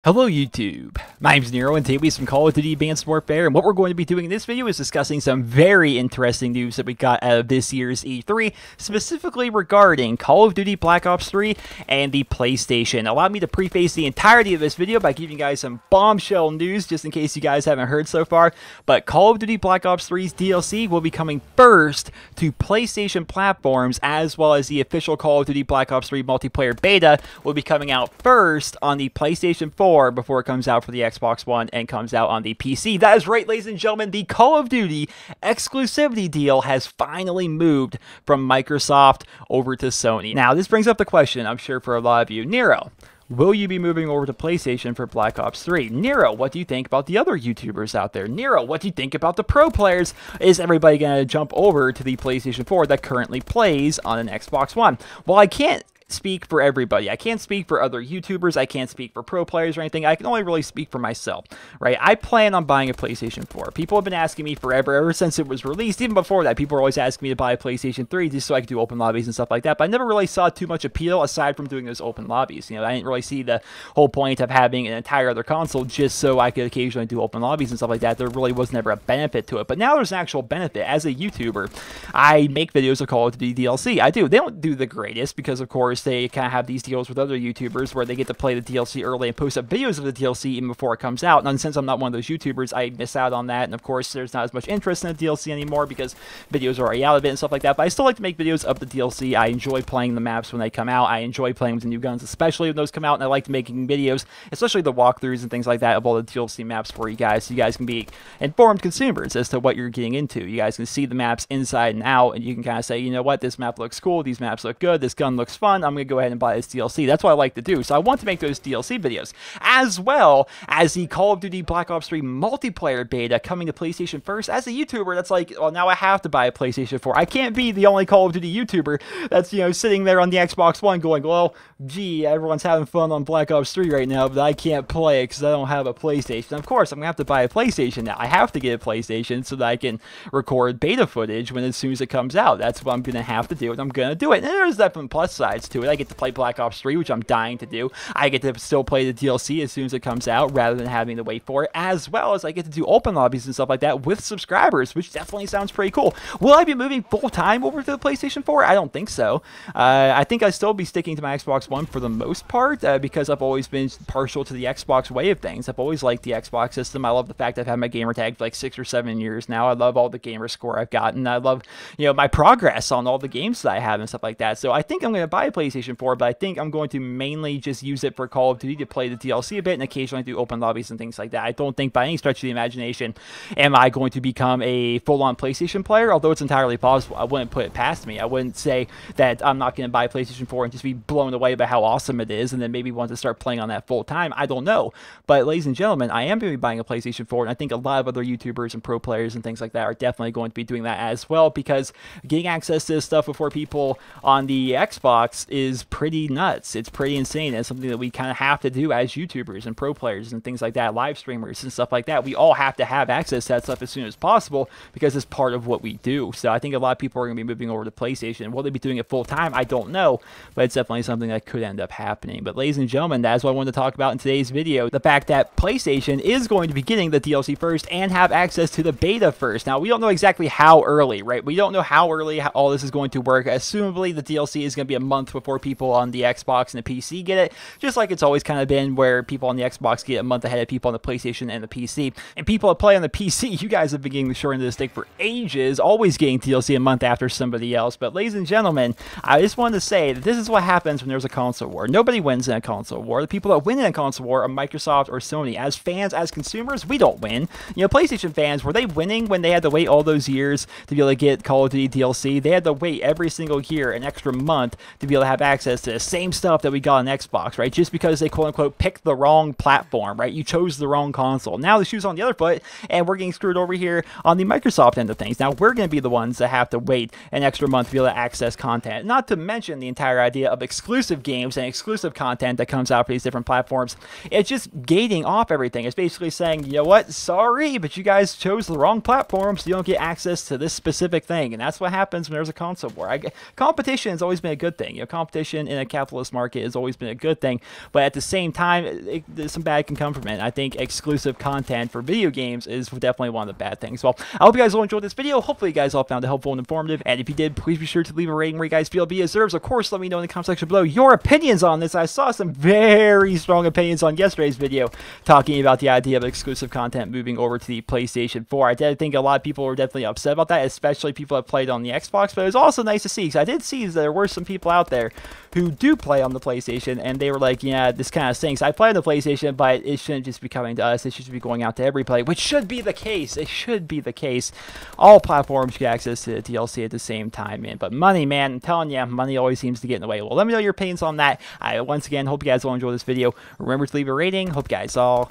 Hello YouTube, my name's Nero and today we have some Call of Duty Advanced Warfare, and what we're going to be doing in this video is discussing some very interesting news that we got out of this year's E3, specifically regarding Call of Duty Black Ops 3 and the PlayStation. Allow me to preface the entirety of this video by giving you guys some bombshell news, just in case you guys haven't heard so far, but Call of Duty Black Ops 3's DLC will be coming first to PlayStation platforms, as well as the official Call of Duty Black Ops 3 multiplayer beta will be coming out first on the PlayStation 4 before it comes out for the Xbox One and comes out on the PC. That is right, ladies and gentlemen, the Call of Duty exclusivity deal has finally moved from Microsoft over to Sony. Now, this brings up the question, I'm sure for a lot of you, Nero, will you be moving over to PlayStation for Black Ops 3? Nero, what do you think about the other YouTubers out there? Nero, what do you think about the pro players? Is everybody going to jump over to the PlayStation 4 that currently plays on an Xbox One? Well, I can't speak for everybody. I can't speak for other YouTubers. I can't speak for pro players or anything. I can only really speak for myself, right? I plan on buying a PlayStation 4. People have been asking me forever, ever since it was released. Even before that, people were always asking me to buy a PlayStation 3 just so I could do open lobbies and stuff like that. But I never really saw too much appeal aside from doing those open lobbies. You know, I didn't really see the whole point of having an entire other console just so I could occasionally do open lobbies and stuff like that. There really was never a benefit to it. But now there's an actual benefit. As a YouTuber, I make videos of Call of Duty DLC. I do. They don't do the greatest because, of course, they kind of have these deals with other YouTubers where they get to play the DLC early and post up videos of the DLC even before it comes out. And since I'm not one of those YouTubers, I miss out on that. And of course, there's not as much interest in the DLC anymore because videos are already out of it and stuff like that. But I still like to make videos of the DLC. I enjoy playing the maps when they come out. I enjoy playing with the new guns, especially when those come out. And I like making videos, especially the walkthroughs and things like that of all the DLC maps for you guys. So you guys can be informed consumers as to what you're getting into. You guys can see the maps inside and out. And you can kind of say, you know what, this map looks cool. These maps look good. This gun looks fun. I'm going to go ahead and buy this DLC. That's what I like to do. So I want to make those DLC videos, as well as the Call of Duty Black Ops 3 multiplayer beta coming to PlayStation first. As a YouTuber, that's like, well, now I have to buy a PlayStation 4. I can't be the only Call of Duty YouTuber that's, you know, sitting there on the Xbox One going, well, gee, everyone's having fun on Black Ops 3 right now, but I can't play it because I don't have a PlayStation. Of course, I'm going to have to buy a PlayStation now. I have to get a PlayStation so that I can record beta footage as soon as it comes out. That's what I'm going to have to do, and I'm going to do it. And there's definitely plus sides to it. I get to play Black Ops 3, which I'm dying to do. I get to still play the DLC as soon as it comes out rather than having to wait for it, as well as I get to do open lobbies and stuff like that with subscribers, which definitely sounds pretty cool. Will I be moving full-time over to the PlayStation 4? I don't think so. I think I'd still be sticking to my Xbox One for the most part because I've always been partial to the Xbox way of things. I've always liked the Xbox system. I love the fact I've had my gamer tag for like 6 or 7 years now. I love all the gamer score I've gotten. I love, you know, my progress on all the games that I have and stuff like that. So I think I'm going to buy a PlayStation 4, but I think I'm going to mainly just use it for Call of Duty to play the DLC a bit and occasionally do open lobbies and things like that. I don't think by any stretch of the imagination am I going to become a full-on PlayStation player, although it's entirely possible. I wouldn't put it past me. I wouldn't say that I'm not going to buy a PlayStation 4 and just be blown away by how awesome it is and then maybe want to start playing on that full-time. I don't know. But ladies and gentlemen, I am going to be buying a PlayStation 4, and I think a lot of other YouTubers and pro players and things like that are definitely going to be doing that as well, because getting access to this stuff before people on the Xbox is pretty nuts. It's pretty insane. It's something that we kind of have to do as YouTubers and pro players and things like that, live streamers and stuff like that. We all have to have access to that stuff as soon as possible because it's part of what we do. So I think a lot of people are going to be moving over to PlayStation. Will they be doing it full time? I don't know, but it's definitely something that could end up happening. But ladies and gentlemen, that's what I wanted to talk about in today's video. The fact that PlayStation is going to be getting the DLC first and have access to the beta first. Now, we don't know exactly how early, right? We don't know how early all this is going to work. Assumably, the DLC is going to be a month before people on the Xbox and the PC get it, just like it's always kind of been where people on the Xbox get a month ahead of people on the PlayStation and the PC. And people that play on the PC, you guys have been getting the short end of the stick for ages, always getting DLC a month after somebody else. But ladies and gentlemen, I just wanted to say that this is what happens when there's a console war. Nobody wins in a console war. The people that win in a console war are Microsoft or Sony. As fans, as consumers, we don't win. You know, PlayStation fans, were they winning when they had to wait all those years to be able to get Call of Duty DLC? They had to wait every single year, an extra month, to be able to have access to the same stuff that we got on Xbox, right? Just because they quote-unquote picked the wrong platform, right? You chose the wrong console. Now the shoe's on the other foot, and we're getting screwed over here on the Microsoft end of things. Now we're going to be the ones that have to wait an extra month to be able to access content. Not to mention the entire idea of exclusive games and exclusive content that comes out for these different platforms. It's just gating off everything. It's basically saying, you know what, sorry, but you guys chose the wrong platform, so you don't get access to this specific thing. And that's what happens when there's a console war. Competition has always been a good thing. You know, competition in a capitalist market has always been a good thing, but at the same time, some bad can come from it. I think exclusive content for video games is definitely one of the bad things. Well, I hope you guys all enjoyed this video. Hopefully you guys all found it helpful and informative, and if you did, please be sure to leave a rating where you guys feel it deserves. Of course, let me know in the comment section below your opinions on this. I saw some very strong opinions on yesterday's video talking about the idea of exclusive content moving over to the PlayStation 4. I did think a lot of people were definitely upset about that, especially people that played on the Xbox, but it was also nice to see, because I did see that there were some people out there who do play on the PlayStation, and they were like, yeah, this kind of stinks. I play on the PlayStation, but it shouldn't just be coming to us. It should be going out to every play, which should be the case. It should be the case. All platforms get access to DLC at the same time, man. But money, man, I'm telling you, money always seems to get in the way. Well, let me know your opinions on that. I, once again, hope you guys all enjoy this video. Remember to leave a rating. Hope you guys all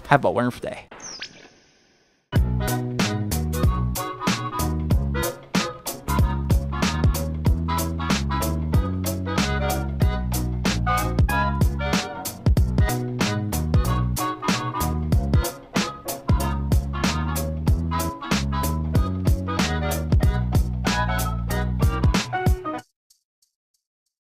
have a wonderful day.